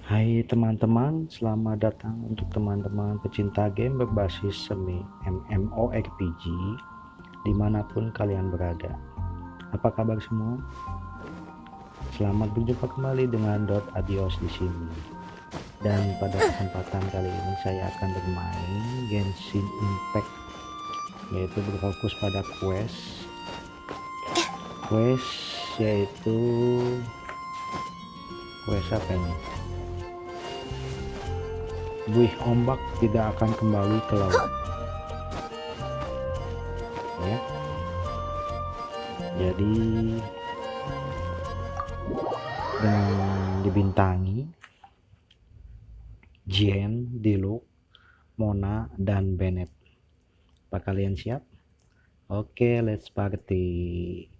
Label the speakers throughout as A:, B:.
A: Hai teman-teman, selamat datang untuk teman-teman pecinta game berbasis semi MMORPG dimanapun kalian berada. Apa kabar semua? Selamat berjumpa kembali dengan Adios di sini. Dan pada kesempatan kali ini saya akan bermain Genshin Impact, yaitu berfokus pada quest yaitu quest apa ini? Buih Ombak Tidak Akan Kembali ke Laut. Ya. Jadi dengan dibintangi Jen, Diluc, Mona, dan Bennett. Apa kalian siap? Oke, let's party.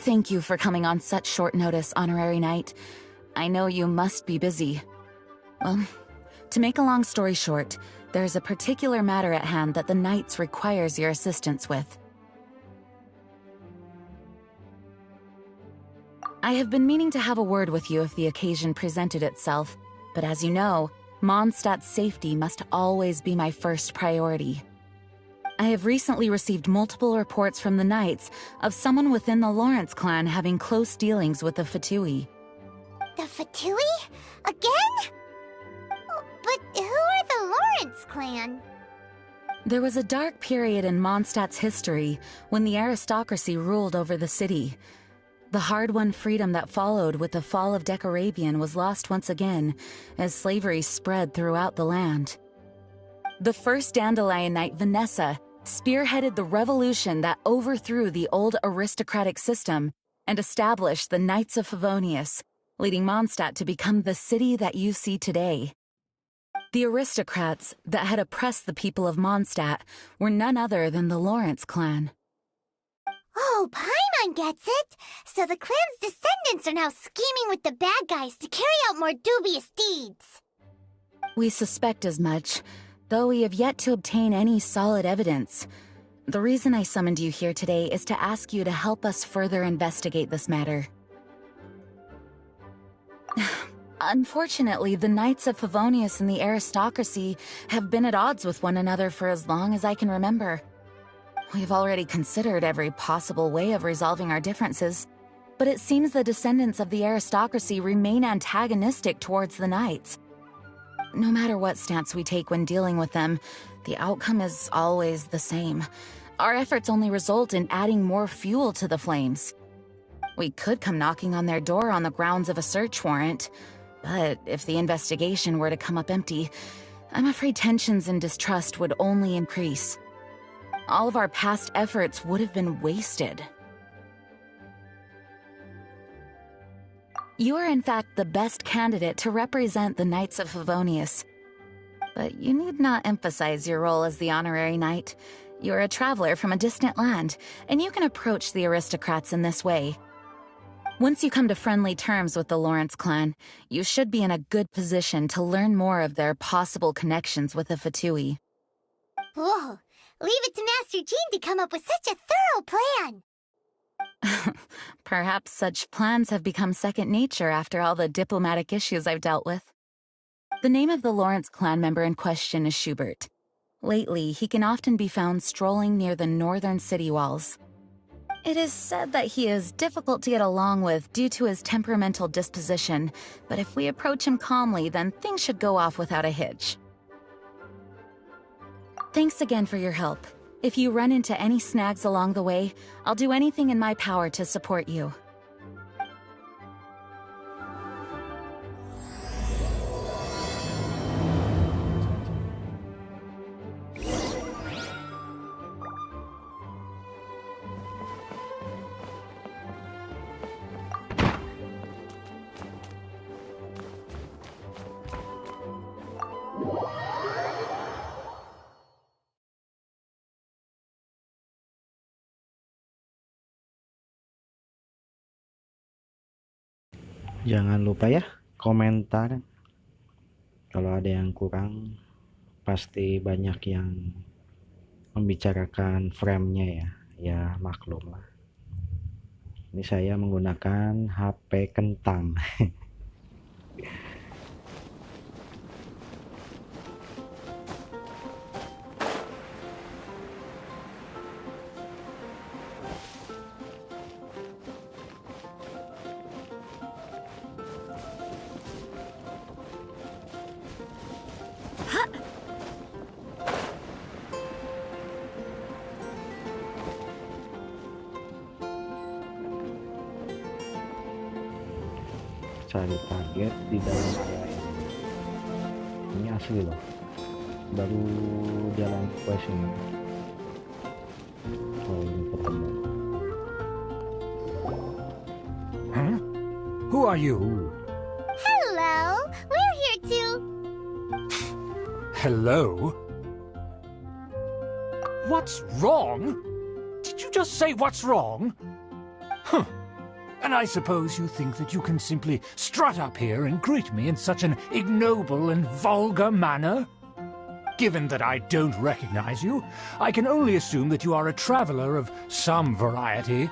B: Thank you for coming on such short notice, Honorary Knight. I know you must be busy. Well, to make a long story short, there's a particular matter at hand that the Knights requires your assistance with. I have been meaning to have a word with you if the occasion presented itself, but as you know, Mondstadt's safety must always be my first priority. I have recently received multiple reports from the Knights of someone within the Lawrence clan having close dealings with the Fatui.
C: The Fatui? Again? But who are the Lawrence clan?
B: There was a dark period in Mondstadt's history when the aristocracy ruled over the city. The hard-won freedom that followed with the fall of Decarabian was lost once again as slavery spread throughout the land. The first Dandelion Knight, Vanessa, spearheaded the revolution that overthrew the old aristocratic system and established the Knights of Favonius, leading Mondstadt to become the city that you see today. The aristocrats that had oppressed the people of Mondstadt were none other than the Lawrence clan.
C: Oh, Paimon gets it! So the clan's descendants are now scheming with the bad guys to carry out more dubious deeds.
B: We suspect as much, though we have yet to obtain any solid evidence. The reason I summoned you here today is to ask you to help us further investigate this matter. Unfortunately, the Knights of Favonius and the aristocracy have been at odds with one another for as long as I can remember. We've already considered every possible way of resolving our differences, but it seems the descendants of the aristocracy remain antagonistic towards the Knights. No matter what stance we take when dealing with them, the outcome is always the same. Our efforts only result in adding more fuel to the flames. We could come knocking on their door on the grounds of a search warrant, but if the investigation were to come up empty, I'm afraid tensions and distrust would only increase. All of our past efforts would have been wasted. You are in fact the best candidate to represent the Knights of Favonius. But you need not emphasize your role as the honorary knight. You are a traveler from a distant land, and you can approach the aristocrats in this way. Once you come to friendly terms with the Lawrence clan, you should be in a good position to learn more of their possible connections with the Fatui.
C: Whoa, leave it to Master Jean to come up with such a thorough plan!
B: Perhaps such plans have become second nature after all the diplomatic issues I've dealt with. The name of the Lawrence clan member in question is Schubert. Lately, he can often be found strolling near the northern city walls. It is said that he is difficult to get along with due to his temperamental disposition, but if we approach him calmly, then things should go off without a hitch. Thanks again for your help. If you run into any snags along the way, I'll do anything in my power to support you.
A: Jangan lupa ya komentar kalau ada yang kurang. Pasti banyak yang membicarakan frame-nya ya maklum lah. Ini saya menggunakan HP kentang. Cari target di dalam area ini asli loh, baru jalan quest ini. Oh, ini ketemu.
D: Huh? Who are you?
C: Hello, we're here to...
D: Hello? What's wrong? Did you just say what's wrong? Huh. And I suppose you think that you can simply strut up here and greet me in such an ignoble and vulgar manner? Given that I don't recognize you, I can only assume that you are a traveler of some variety.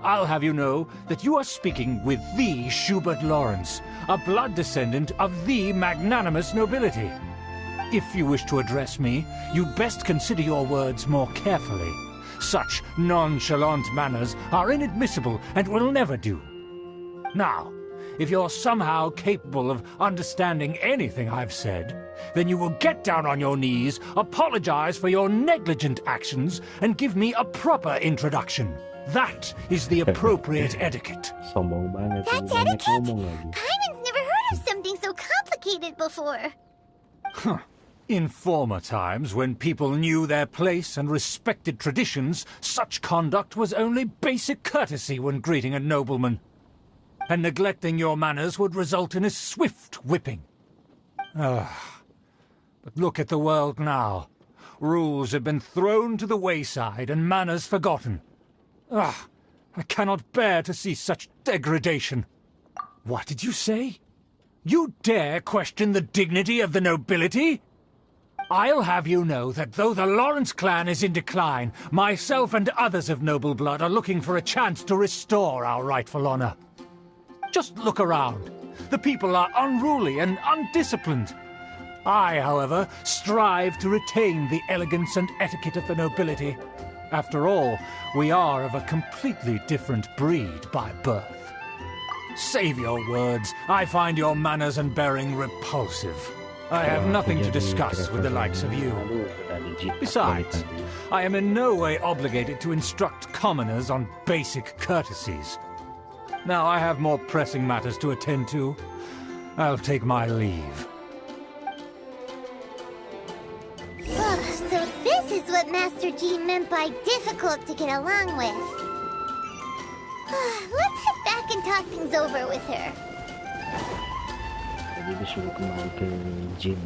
D: I'll have you know that you are speaking with the Schubert Lawrence, a blood descendant of the magnanimous nobility. If you wish to address me, you'd best consider your words more carefully. Such nonchalant manners are inadmissible and will never do. Now, if you're somehow capable of understanding anything I've said, then you will get down on your knees, apologize for your negligent actions, and give me a proper introduction. That is the appropriate etiquette.
A: Sombong banget.
C: That's
A: Banyak
C: etiquette?
A: ngomong lagi.
C: Paimon's never heard of something so complicated before.
D: Huh. In former times, when people knew their place and respected traditions, such conduct was only basic courtesy when greeting a nobleman. And neglecting your manners would result in a swift whipping. But look at the world now. Rules have been thrown to the wayside and manners forgotten. I cannot bear to see such degradation. What did you say? You dare question the dignity of the nobility? I'll have you know that though the Lawrence clan is in decline, myself and others of noble blood are looking for a chance to restore our rightful honor. Just look around. The people are unruly and undisciplined. I, however, strive to retain the elegance and etiquette of the nobility. After all, we are of a completely different breed by birth. Save your words. I find your manners and bearing repulsive. I have nothing to discuss with the likes of you. Besides, I am in no way obligated to instruct commoners on basic courtesies. Now I have more pressing matters to attend to. I'll take my leave.
C: So this is what Master G meant by difficult to get along with. Let's head back and talk things over with her.
A: Jadi disuruh kembali ke gym.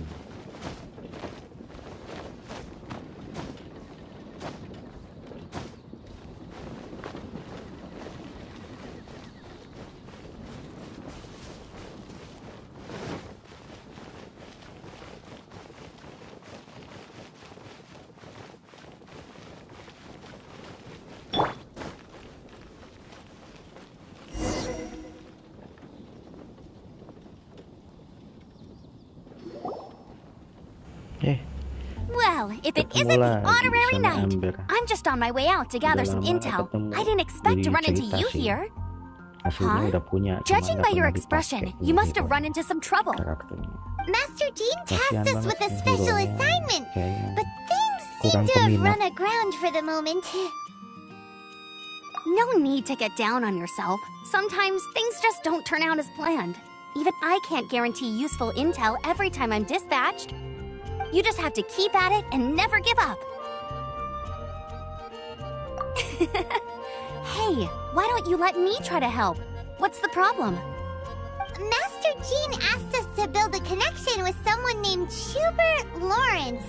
C: Well, if it isn't the honorary knight, I'm just on my way out to gather some intel. I didn't expect to run into you here.
A: Aslinya udah punya.
C: Judging by
A: cuman
C: your
A: nggak pernah
C: expression,
A: dipakai
C: you must
A: gitu
C: have run into some trouble.
A: karakternya.
C: Master Jean
A: Kasihan
C: tasked us
A: banget
C: with a
A: sih
C: special
A: hero-nya.
C: assignment,
A: Kayaknya
C: but things seem
A: kurang
C: to have
A: peminat.
C: run aground for the moment. No need to get down on yourself. Sometimes things just don't turn out as planned. Even I can't guarantee useful intel every time I'm dispatched. You just have to keep at it and never give up. Hey, why don't you let me try to help? What's the problem? Master Jean asked us to build a connection with someone named Schubert Lawrence.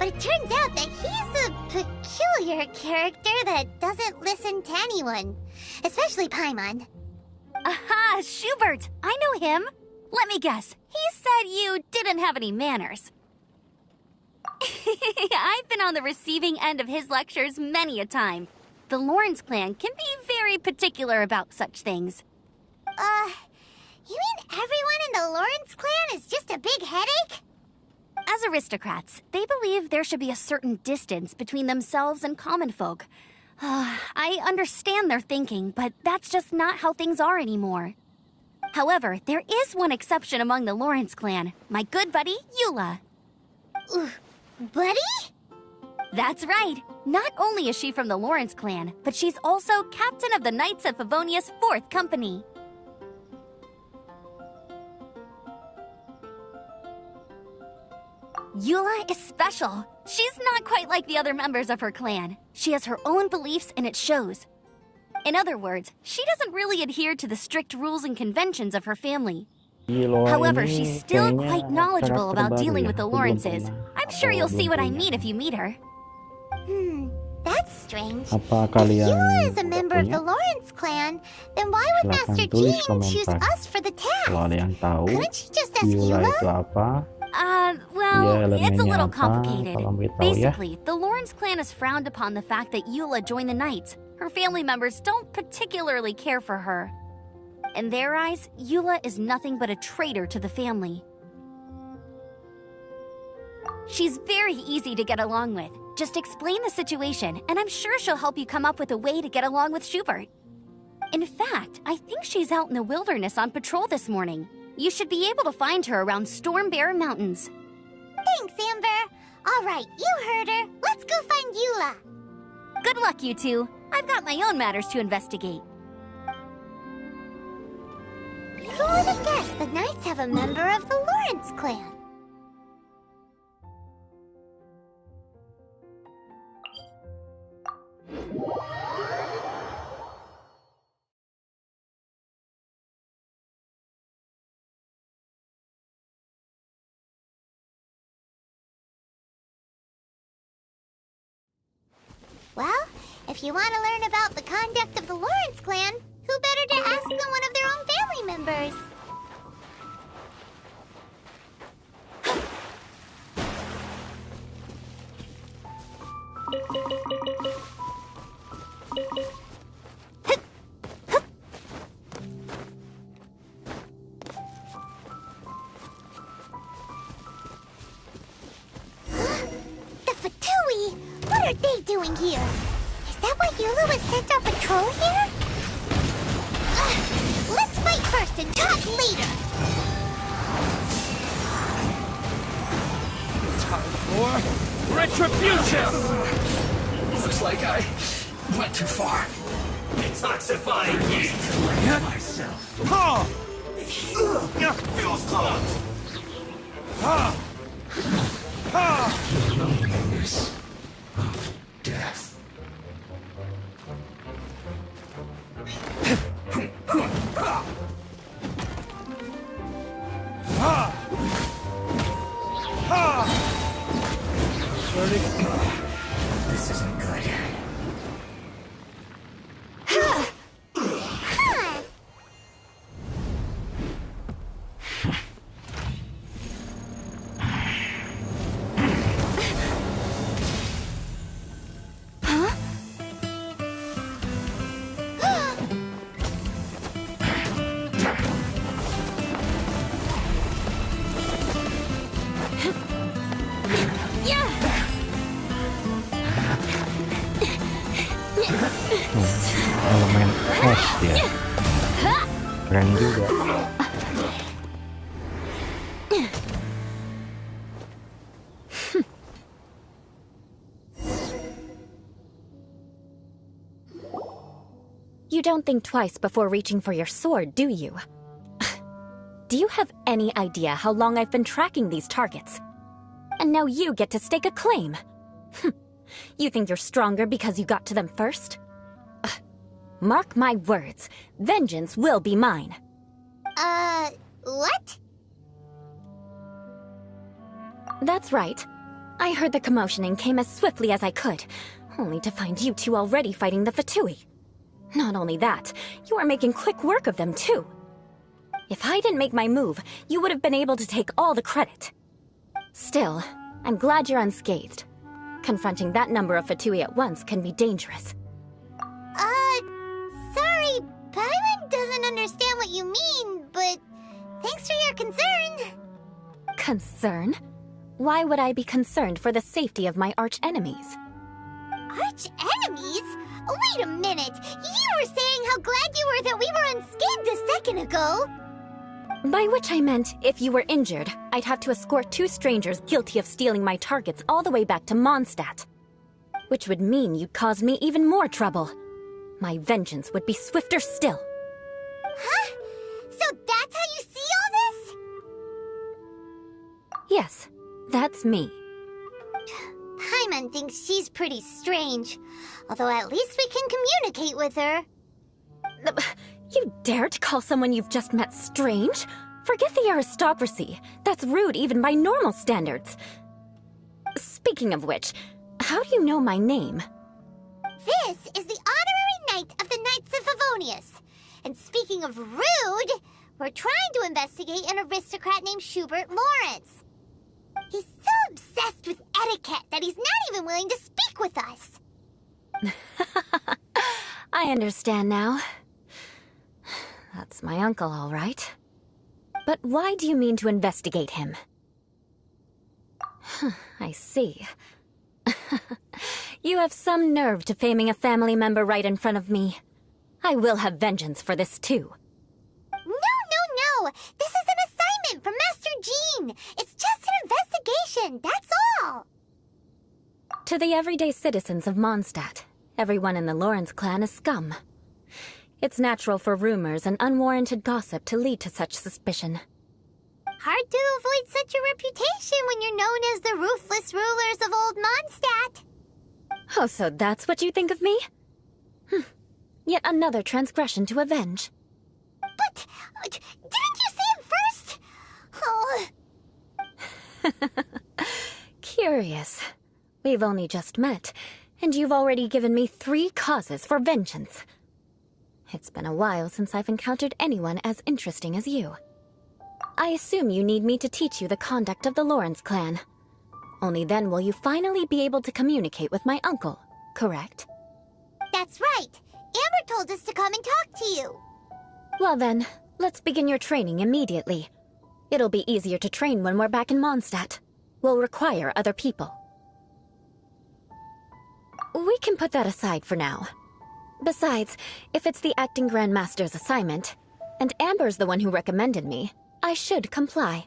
C: But it turns out that he's a peculiar character that doesn't listen to anyone, especially Paimon.
E: Aha, Schubert! I know him. Let me guess. He said you didn't have any manners. I've been on the receiving end of his lectures many a time. The Lawrence clan can be very particular about such things.
C: You mean everyone in the Lawrence clan is just a big headache?
E: As aristocrats, they believe there should be a certain distance between themselves and common folk. I understand their thinking, but that's just not how things are anymore. However, there is one exception among the Lawrence clan, my good buddy, Eula.
C: Buddy?
E: That's right. Not only is she from the Lawrence clan, but she's also captain of the Knights of Favonia's 4th Company. Eula is special. She's not quite like the other members of her clan. She has her own beliefs and it shows. In other words, she doesn't really adhere to the strict rules and conventions of her family. However, she's still quite knowledgeable about dealing with the Lawrences. I'm sure you'll see what I mean if you meet her.
C: That's strange.
A: Apa
C: If
A: kalian
C: Eula is a member of
A: punya?
C: the Lawrence clan, then why would
A: Silahkan
C: Master
A: tulis
C: Jean choose
A: komentar.
C: us for the
A: Kalau ada
C: task?
A: yang tahu
C: Couldn't she just ask
A: Eula
C: Eula?
A: itu apa,
E: Well,
A: Yeah,
E: it's a
A: elemennya
E: little
A: apa,
E: complicated.
A: tolong beritahu ya.
E: Basically, the Lawrence clan has frowned upon the fact that Eula joined the Knights. Her family members don't particularly care for her. In their eyes, Eula is nothing but a traitor to the family. She's very easy to get along with. Just explain the situation, and I'm sure she'll help you come up with a way to get along with Schubert. In fact, I think she's out in the wilderness on patrol this morning. You should be able to find her around Storm Bear Mountains.
C: Thanks, Amber. All right, you heard her. Let's go find Eula.
E: Good luck, you two. I've got my own matters to investigate.
C: Who would have guessed the Knights have a member of the Lawrence clan? Well, if you want to learn about the conduct of the Lawrence clan, who better to ask than one of their own family members? The Fatui! What are they doing here? Is that why Eula was sent on patrol here? Let's fight first and talk later!
F: Time for retribution! Looks like I went too far. Detoxifying heat! Myself. Feels close! Loneliness of death. This isn't good.
A: elemen es dia. Keren juga.
G: You don't think twice before reaching for your sword, do you? Do you have any idea how long I've been tracking these targets? And now you get to stake a claim. You think you're stronger because you got to them first? Mark my words, vengeance will be mine.
C: What?
G: That's right. I heard the commotion and came as swiftly as I could, only to find you two already fighting the Fatui. Not only that, you are making quick work of them too. If I didn't make my move, you would have been able to take all the credit. Still, I'm glad you're unscathed. Confronting that number of Fatui at once can be dangerous.
C: Sorry, Paimon doesn't understand what you mean, but thanks for your concern.
G: Concern? Why would I be concerned for the safety of my arch-enemies?
C: Arch-enemies? Wait a minute! You were saying how glad you were that we were unscathed a second ago!
G: By which I meant, if you were injured, I'd have to escort 2 strangers guilty of stealing my targets all the way back to Mondstadt. Which would mean you'd cause me even more trouble. My vengeance would be swifter still.
C: Huh? So that's how you see all this?
G: Yes, that's me.
C: Paimon thinks she's pretty strange. Although at least we can communicate with her.
G: You dare to call someone you've just met strange? Forget the aristocracy. That's rude even by normal standards. Speaking of which, how do you know my name?
C: This is the honorary knight of the Knights of Favonius. And speaking of rude, we're trying to investigate an aristocrat named Schubert Lawrence. He's so obsessed with etiquette that he's not even willing to speak with us.
G: I understand now. That's my uncle, all right. But why do you mean to investigate him? I see. You have some nerve to faming a family member right in front of me. I will have vengeance for this, too.
C: No! This is an assignment from Master Jean! It's just an investigation, that's all!
G: To the everyday citizens of Mondstadt, everyone in the Lawrence clan is scum. It's natural for rumors and unwarranted gossip to lead to such suspicion.
C: Hard to avoid such a reputation when you're known as the ruthless rulers of Old Mondstadt.
G: Oh, so that's what you think of me? Yet another transgression to avenge.
C: But, didn't you say it first? Oh.
G: Curious. We've only just met, and you've already given me 3 causes for vengeance. It's been a while since I've encountered anyone as interesting as you. I assume you need me to teach you the conduct of the Lawrence clan. Only then will you finally be able to communicate with my uncle, correct?
C: That's right. Amber told us to come and talk to you.
G: Well then, let's begin your training immediately. It'll be easier to train when we're back in Mondstadt. We'll require other people. We can put that aside for now. Besides, if it's the acting Grandmaster's assignment, and Amber's the one who recommended me, I should comply.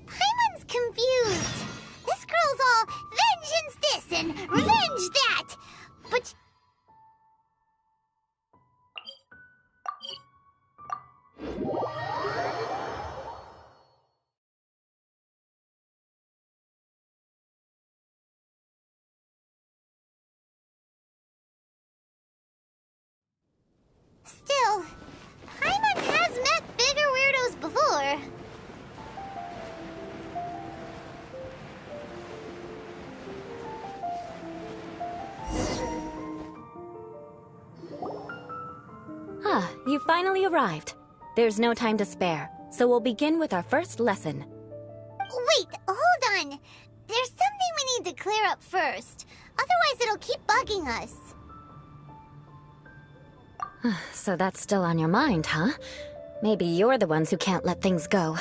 C: Paimon's confused. This girl's all vengeance this and revenge that. But... Still, Paimon has met bigger weirdos before.
G: Ah, you finally arrived. There's no time to spare, so we'll begin with our first lesson.
C: Wait, hold on. There's something we need to clear up first. Otherwise it'll keep bugging us.
G: So that's still on your mind, huh? Maybe you're the ones who can't let things go.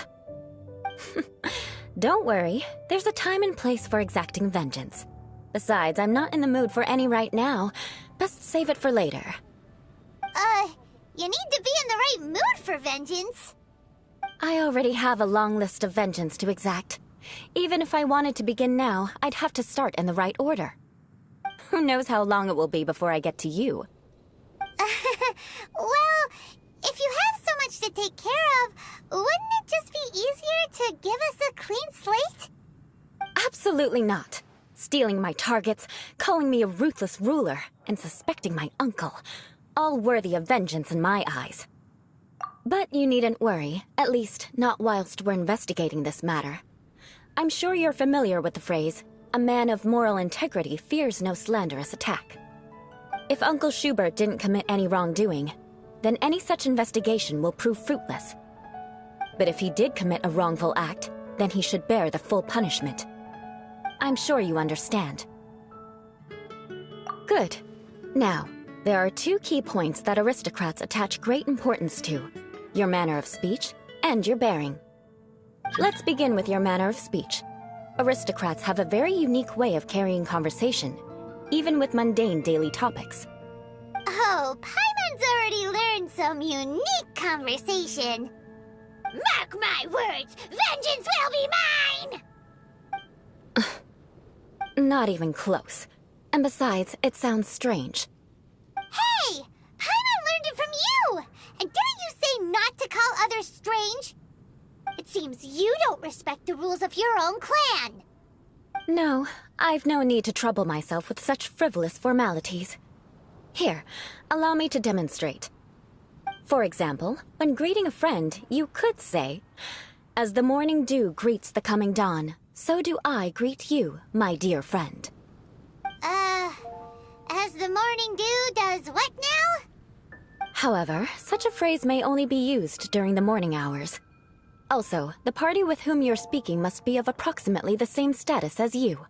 G: Don't worry, there's a time and place for exacting vengeance. Besides, I'm not in the mood for any right now. Best save it for later.
C: You need to be in the right mood for vengeance.
G: I already have a long list of vengeance to exact. Even if I wanted to begin now, I'd have to start in the right order. Who knows how long it will be before I get to you?
C: Well, if you have so much to take care of, wouldn't it just be easier to give us a clean slate?
G: Absolutely not. Stealing my targets, calling me a ruthless ruler, and suspecting my uncle. All worthy of vengeance in my eyes. But you needn't worry, at least not whilst we're investigating this matter. I'm sure you're familiar with the phrase, a man of moral integrity fears no slanderous attack. If Uncle Schubert didn't commit any wrongdoing, then any such investigation will prove fruitless. But if he did commit a wrongful act, then he should bear the full punishment. I'm sure you understand. Good. Now, there are two key points that aristocrats attach great importance to: your manner of speech and your bearing. Let's begin with your manner of speech. Aristocrats have a very unique way of carrying conversation, even with mundane daily topics.
C: Oh, Paimon's already learned some unique conversation. Mark my words, vengeance will be mine!
G: Not even close. And besides, it sounds strange.
C: Hey! Paimon learned it from you! And didn't you say not to call others strange? It seems you don't respect the rules of your own clan.
G: No, I've no need to trouble myself with such frivolous formalities. Here, allow me to demonstrate. For example, when greeting a friend, you could say, "As the morning dew greets the coming dawn, so do I greet you, my dear friend."
C: As the morning dew does what now?
G: However, such a phrase may only be used during the morning hours. Also, the party with whom you're speaking must be of approximately the same status as you.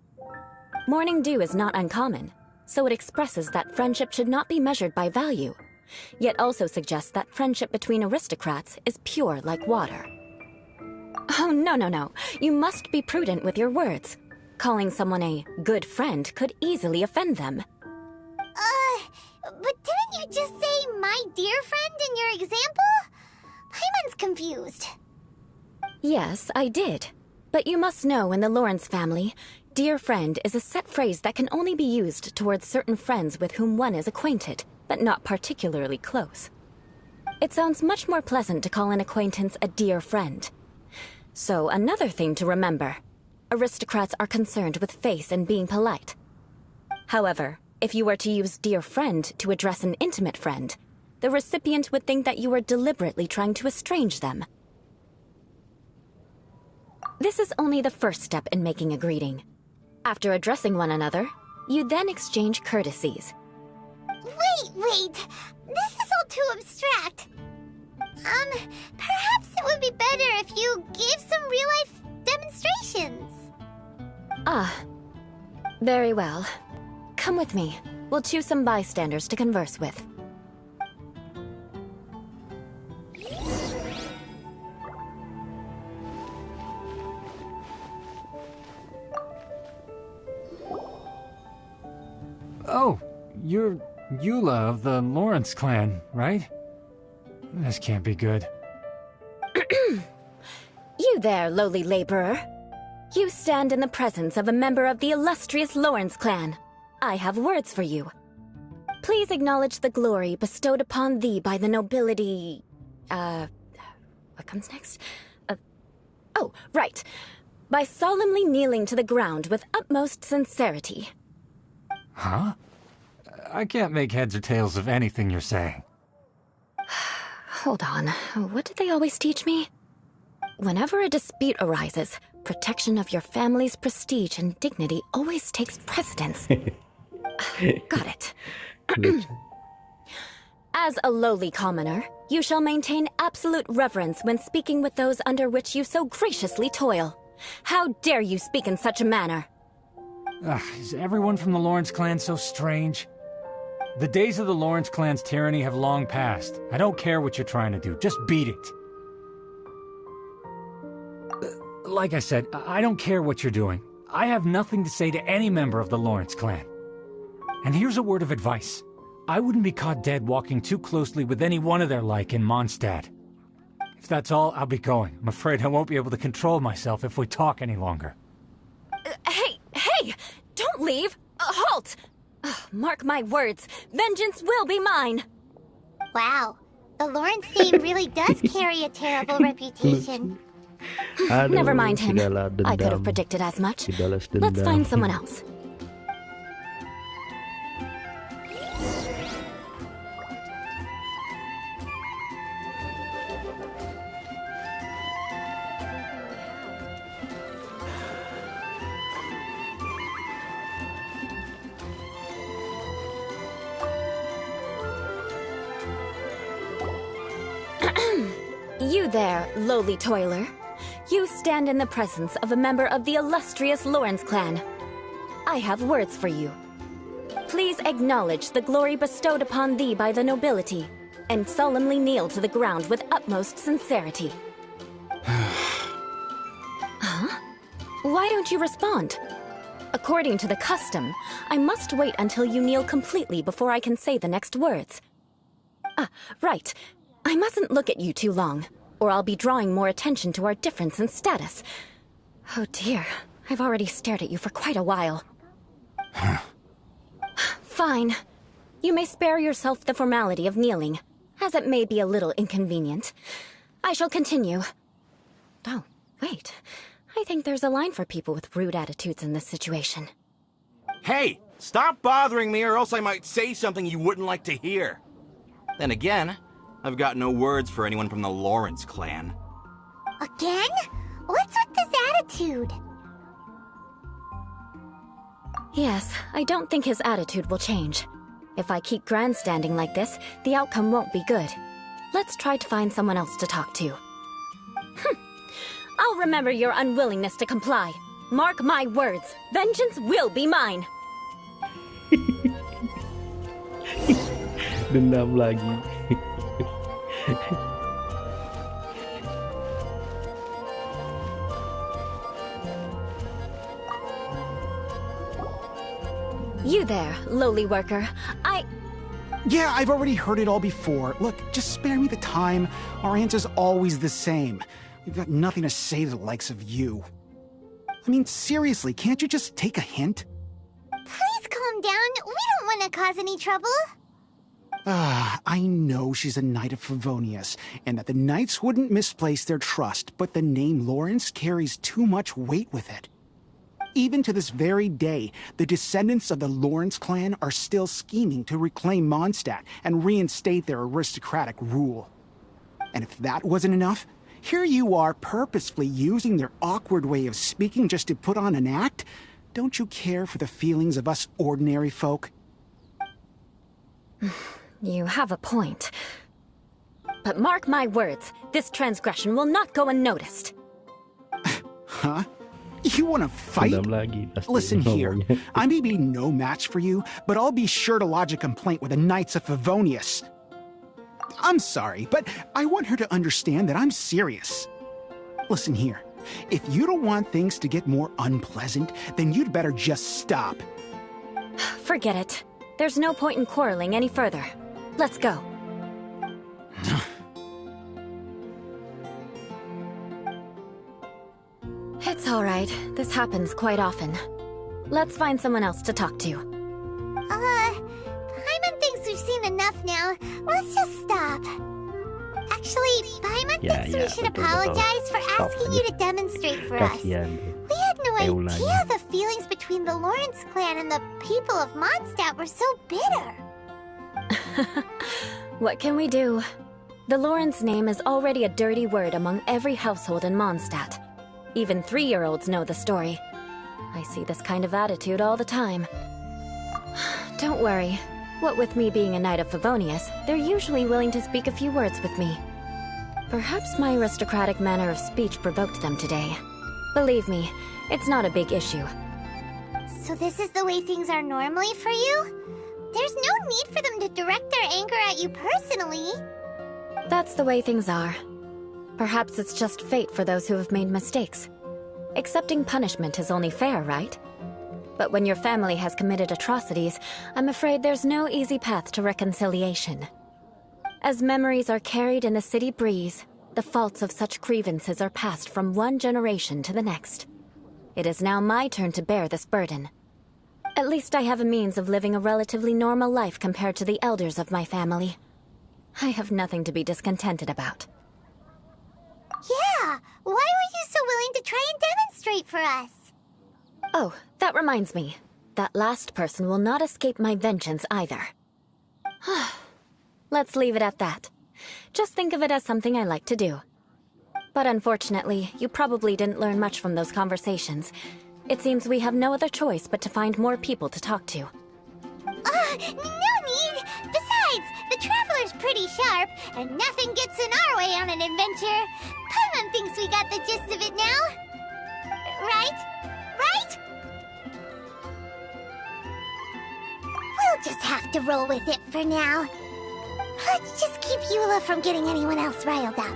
G: Morning dew is not uncommon, so it expresses that friendship should not be measured by value, yet also suggests that friendship between aristocrats is pure like water. Oh, no. You must be prudent with your words. Calling someone a good friend could easily offend them.
C: But didn't you just say my dear friend in your example? Paimon's confused.
G: Yes, I did. But you must know in the Lawrence family, dear friend is a set phrase that can only be used towards certain friends with whom one is acquainted, but not particularly close. It sounds much more pleasant to call an acquaintance a dear friend. So another thing to remember, aristocrats are concerned with face and being polite. However, if you were to use dear friend to address an intimate friend, the recipient would think that you were deliberately trying to estrange them. This is only the first step in making a greeting. After addressing one another, you then exchange courtesies.
C: Wait. This is all too abstract. Perhaps it would be better if you gave some real-life demonstrations.
G: Ah, very well. Come with me. We'll choose some bystanders to converse with.
D: Oh, you're Eula of the Lawrence clan, right? This can't be good.
G: You there, lowly laborer. You stand in the presence of a member of the illustrious Lawrence clan. I have words for you. Please acknowledge the glory bestowed upon thee by the nobility... what comes next? Oh, right. By solemnly kneeling to the ground with utmost sincerity.
D: Huh? I can't make heads or tails of anything you're saying.
G: Hold on. What did they always teach me? Whenever a dispute arises, protection of your family's prestige and dignity always takes precedence. Got it. As a lowly commoner, you shall maintain absolute reverence when speaking with those under which you so graciously toil. How dare you speak in such a manner?
D: Is everyone from the Lawrence clan so strange? The days of the Lawrence clan's tyranny have long passed. I don't care what you're trying to do, just beat it. Like I said, I don't care what you're doing. I have nothing to say to any member of the Lawrence clan. And here's a word of advice. I wouldn't be caught dead walking too closely with any one of their like in Mondstadt. If that's all, I'll be going. I'm afraid I won't be able to control myself if we talk any longer.
G: Hey! Don't leave! Halt! Mark my words, vengeance will be mine!
C: Wow, the Lawrence name really does carry a terrible reputation.
G: Never mind him.
A: Segala dendam,
G: I could have predicted as much.
A: dibalas
G: Let's
A: dendam.
G: find someone else. You there, lowly toiler. You stand in the presence of a member of the illustrious Lawrence clan. I have words for you. Please acknowledge the glory bestowed upon thee by the nobility, and solemnly kneel to the ground with utmost sincerity. Huh? Why don't you respond? According to the custom, I must wait until you kneel completely before I can say the next words. Right. I mustn't look at you too long, or I'll be drawing more attention to our difference in status. Oh dear, I've already stared at you for quite a while. Fine. You may spare yourself the formality of kneeling, as it may be a little inconvenient. I shall continue. Oh, wait. I think there's a line for people with rude attitudes in this situation.
H: Hey, stop bothering me or else I might say something you wouldn't like to hear. Then again, I've got no words for anyone from the Lawrence clan.
C: Again? What's with this attitude?
G: Yes, I don't think his attitude will change. If I keep grandstanding like this, the outcome won't be good. Let's try to find someone else to talk to. I'll remember your unwillingness to comply. Mark my words, vengeance will be mine.
A: Dendam lagi.
G: You there, lowly worker.
I: Yeah, I've already heard it all before. Look, just spare me the time. Our answer's always the same. We've got nothing to say to the likes of you. I mean, seriously, can't you just take a hint?
C: Please calm down. We don't want to cause any trouble.
I: I know she's a Knight of Favonius, and that the Knights wouldn't misplace their trust, but the name Lawrence carries too much weight with it. Even to this very day, the descendants of the Lawrence clan are still scheming to reclaim Mondstadt and reinstate their aristocratic rule. And if that wasn't enough, here you are purposefully using their awkward way of speaking just to put on an act? Don't you care for the feelings of us ordinary folk?
G: You have a point. But mark my words, this transgression will not go unnoticed.
I: Huh? You want to fight?
A: Dendam lagi pasti
I: Listen here,
A: ngomongnya.
I: I may be no match for you, but I'll be sure to lodge a complaint with the Knights of Favonius. I'm sorry, but I want her to understand that I'm serious. Listen here, if you don't want things to get more unpleasant, then you'd better just stop.
G: Forget it. There's no point in quarreling any further. Let's go. It's all right. This happens quite often. Let's find someone else to talk to.
C: Paimon thinks we've seen enough now. Let's just stop. Actually, Paimon thinks we should
A: betul,
C: apologize for
A: Stop
C: asking
A: aja.
C: you to demonstrate for us.
A: Kasihan dia.
C: We had no
A: Eulanya.
C: idea the feelings between the Lawrence clan and the people of Mondstadt were so bitter.
G: What can we do? The Lawrence name is already a dirty word among every household in Mondstadt. Even 3-year-olds know the story. I see this kind of attitude all the time. Don't worry. What with me being a Knight of Favonius, they're usually willing to speak a few words with me. Perhaps my aristocratic manner of speech provoked them today. Believe me, it's not a big issue.
C: So this is the way things are normally for you? There's no need for them to direct their anger at you personally.
G: That's the way things are. Perhaps it's just fate for those who have made mistakes. Accepting punishment is only fair, right? But when your family has committed atrocities, I'm afraid there's no easy path to reconciliation. As memories are carried in the city breeze, the faults of such grievances are passed from one generation to the next. It is now my turn to bear this burden. At least I have a means of living a relatively normal life compared to the elders of my family. I have nothing to be discontented about.
C: Yeah, why were you so willing to try and demonstrate for us?
G: Oh, that reminds me. That last person will not escape my vengeance either. Let's leave it at that. Just think of it as something I like to do. But unfortunately, you probably didn't learn much from those conversations. It seems we have no other choice but to find more people to talk to.
C: No need! Besides, the Traveler's pretty pretty sharp, and nothing gets in our way on an adventure. Paimon thinks we got the gist of it now. Right? Right? We'll just have to roll with it for now. Let's just keep Eula from getting anyone else riled up.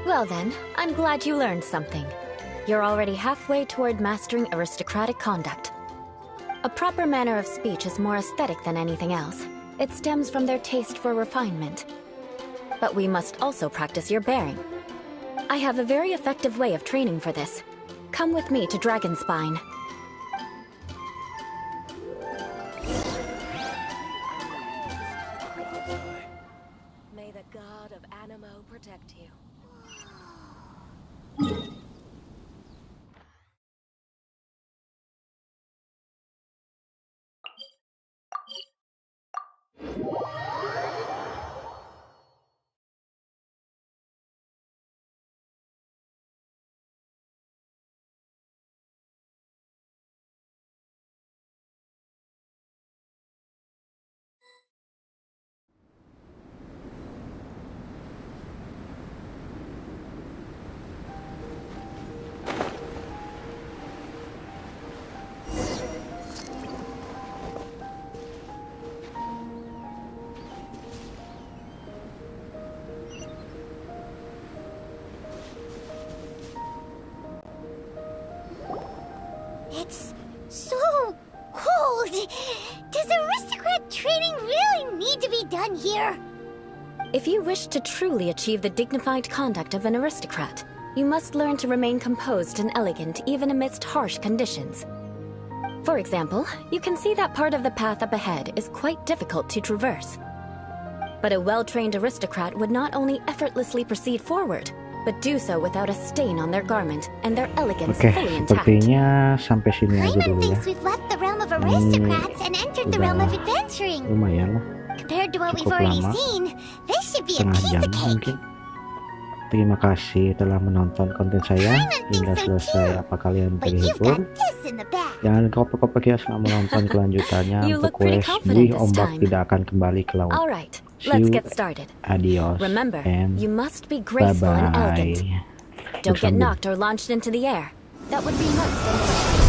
G: Well then, I'm glad you learned something. You're already halfway toward mastering aristocratic conduct. A proper manner of speech is more aesthetic than anything else. It stems from their taste for refinement. But we must also practice your bearing. I have a very effective way of training for this. Come with me to Dragonspine.
J: May the god of Animo protect you.
C: It's so cold. Does aristocrat training really need to be done here?
G: If you wish to truly achieve the dignified conduct of an aristocrat, you must learn to remain composed and elegant even amidst harsh conditions. For example, you can see that part of the path up ahead is quite difficult to traverse. But a well-trained aristocrat would not only effortlessly proceed forward, but do so without a stain on their garment and their elegance
A: Oke,
G: fully intact.
A: sepertinya sampai sini aja
C: Paimon
A: dulu ya.
C: thinks we've left the realm of aristocrats and entered the realm of adventuring.
A: Lumayan lah,
C: Compared to what we've
A: cukup
C: already
A: lama.
C: seen, this should be a
A: Setengah
C: piece
A: jam
C: of cake.
A: mungkin. Terima kasih telah menonton konten saya hingga selesai. Apa kalian
C: But you've
A: terhibur?
C: got this in the bag.
A: Jangan kopak-kopak ya selama menonton kelanjutannya
G: You
A: untuk
G: look pretty
A: quest
G: confident
A: Buih
G: this
A: Ombak
G: time.
A: Tidak Akan Kembali ke Laut.
G: Alright,
A: See
G: let's
A: you.
G: get started.
A: Adios
G: Remember,
A: and
G: you must be graceful and elegant.
A: bye-bye.
G: Don't get
A: Bersambung.
G: knocked or launched into the air. That would be most unfortunate.